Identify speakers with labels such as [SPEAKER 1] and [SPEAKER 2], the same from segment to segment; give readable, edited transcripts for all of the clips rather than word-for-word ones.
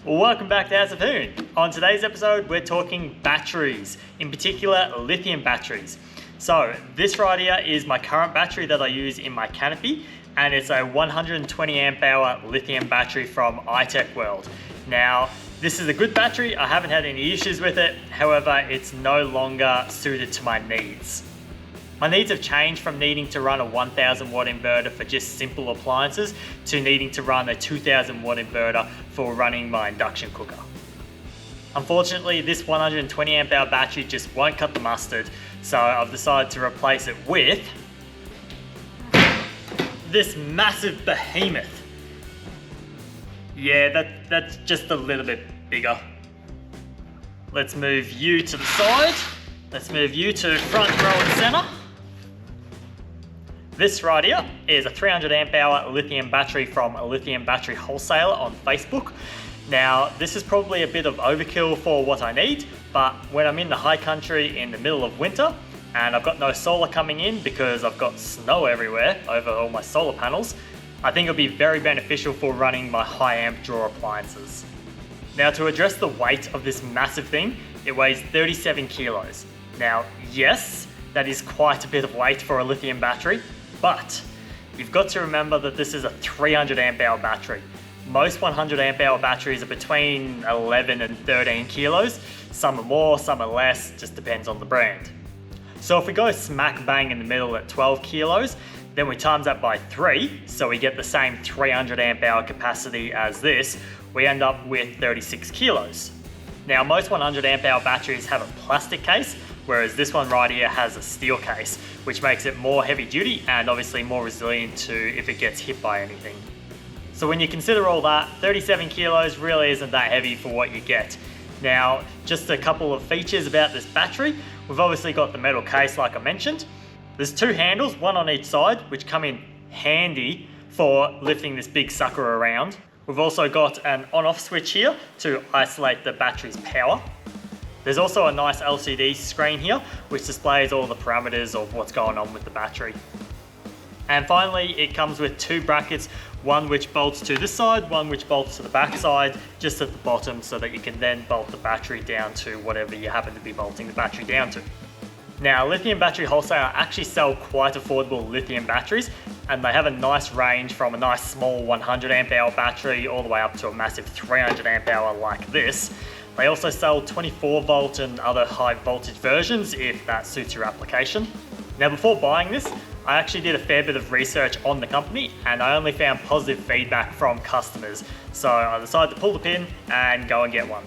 [SPEAKER 1] Welcome back to House of Hoon. On today's episode, we're talking batteries, in particular lithium batteries. So this right here is my current battery that I use in my canopy, and it's a 120 amp hour lithium battery from iTech World. Now, this is a good battery. I haven't had any issues with it. However, it's no longer suited to my needs. My needs have changed from needing to run a 1000 watt inverter for just simple appliances to needing to run a 2000 watt inverter for running my induction cooker. Unfortunately, this 120 amp hour battery just won't cut the mustard, so I've decided to replace it with this massive behemoth. Yeah, that's just a little bit bigger. Let's move you to the side. Let's move you to front row and center. This right here is a 300 amp hour lithium battery from a Lithium Battery Wholesaler on Facebook. Now, this is probably a bit of overkill for what I need, but when I'm in the high country in the middle of winter and I've got no solar coming in because I've got snow everywhere over all my solar panels, I think it'll be very beneficial for running my high amp draw appliances. Now, to address the weight of this massive thing, it weighs 37 kilos. Now, yes, that is quite a bit of weight for a lithium battery, but you've got to remember that this is a 300 amp hour battery. Most 100 amp hour batteries are between 11 and 13 kilos. Some are more, some are less, just depends on the brand. So if we go smack bang in the middle at 12 kilos, then we times that by 3, so we get the same 300 amp hour capacity as this, we end up with 36 kilos. Now, most 100 amp hour batteries have a plastic case, whereas this one right here has a steel case, which makes it more heavy duty and obviously more resilient to if it gets hit by anything. So when you consider all that, 37 kilos really isn't that heavy for what you get. Now, just a couple of features about this battery. We've obviously got the metal case like I mentioned. There's 2 handles, one on each side, which come in handy for lifting this big sucker around. We've also got an on-off switch here to isolate the battery's power. There's also a nice LCD screen here, which displays all the parameters of what's going on with the battery. And finally, it comes with 2 brackets, one which bolts to this side, one which bolts to the back side, just at the bottom, so that you can then bolt the battery down to whatever you happen to be bolting the battery down to. Now, Lithium Battery Wholesaler actually sell quite affordable lithium batteries, and they have a nice range from a nice small 100 amp hour battery all the way up to a massive 300 amp hour like this. They also sell 24 volt and other high voltage versions if that suits your application. Now, before buying this, I actually did a fair bit of research on the company and I only found positive feedback from customers. So I decided to pull the pin and go and get one.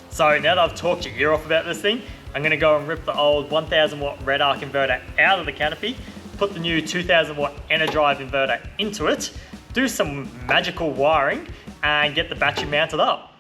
[SPEAKER 1] So now that I've talked your ear off about this thing, I'm gonna go and rip the old 1000 watt red arc inverter out of the canopy, put the new 2000 watt EnerDrive inverter into it, do some magical wiring and get the battery mounted up.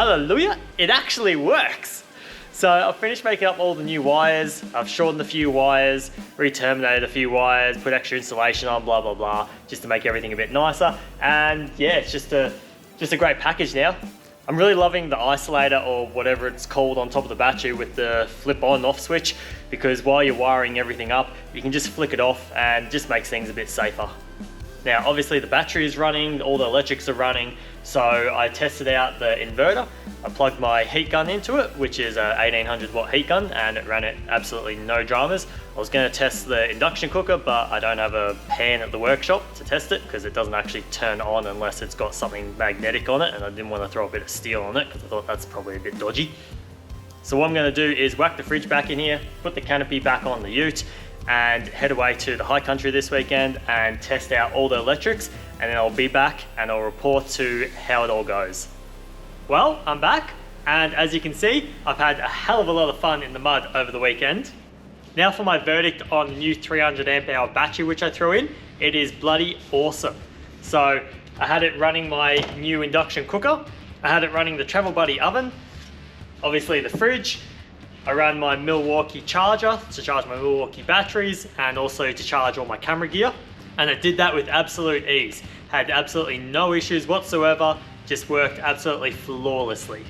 [SPEAKER 1] hallelujah, it actually works. So I've finished making up all the new wires. I've shortened a few wires, re-terminated a few wires, put extra insulation on, blah, blah, blah, just to make everything a bit nicer. And yeah, it's just a great package now. I'm really loving the isolator, or whatever it's called, on top of the battery with the flip on off switch, because while you're wiring everything up, you can just flick it off and just makes things a bit safer. Now, obviously the battery is running, all the electrics are running, so I tested out the inverter. I plugged my heat gun into it, which is a 1800 watt heat gun, and it ran it absolutely no dramas. I was going to test the induction cooker, but I don't have a pan at the workshop to test it because it doesn't actually turn on unless it's got something magnetic on it, and I didn't want to throw a bit of steel on it because I thought that's probably a bit dodgy. So what I'm going to do is whack the fridge back in here, put the canopy back on the ute, and head away to the high country this weekend and test out all the electrics, and then I'll be back and I'll report to how it all goes. Well, I'm back, and as you can see, I've had a hell of a lot of fun in the mud over the weekend. Now for my verdict on the new 300 amp hour battery which I threw in. It is bloody awesome. So I had it running my new induction cooker, I had it running the Travel Buddy oven, obviously the fridge, I ran my Milwaukee charger to charge my Milwaukee batteries and also to charge all my camera gear. And it did that with absolute ease. Had absolutely no issues whatsoever, just worked absolutely flawlessly.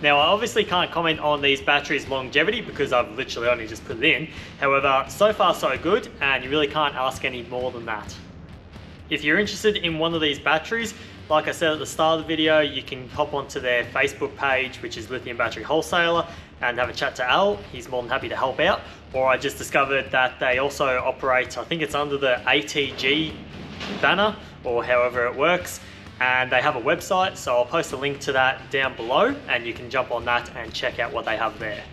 [SPEAKER 1] Now I obviously can't comment on these batteries' longevity because I've literally only just put it in. However, so far so good, and you really can't ask any more than that. If you're interested in one of these batteries, like I said at the start of the video, you can hop onto their Facebook page, which is Lithium Battery Wholesaler, and have a chat to Al. He's more than happy to help out. Or I just discovered that they also operate, I think it's under the ATG banner, or however it works, and they have a website, so I'll post a link to that down below and you can jump on that and check out what they have there.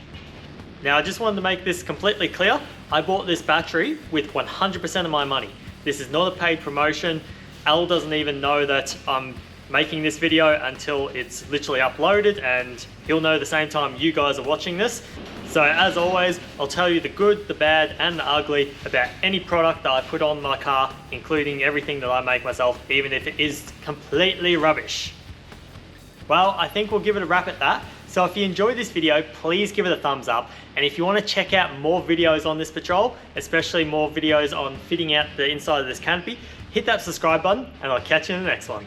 [SPEAKER 1] Now I just wanted to make this completely clear. I bought this battery with 100% of my money. This is not a paid promotion. Al doesn't even know that I'm making this video until it's literally uploaded, and he'll know the same time you guys are watching this. So as always, I'll tell you the good, the bad, and the ugly about any product that I put on my car, including everything that I make myself, even if it is completely rubbish. Well, I think we'll give it a wrap at that. So if you enjoyed this video, please give it a thumbs up. And if you want to check out more videos on this patrol, especially more videos on fitting out the inside of this canopy, hit that subscribe button and I'll catch you in the next one.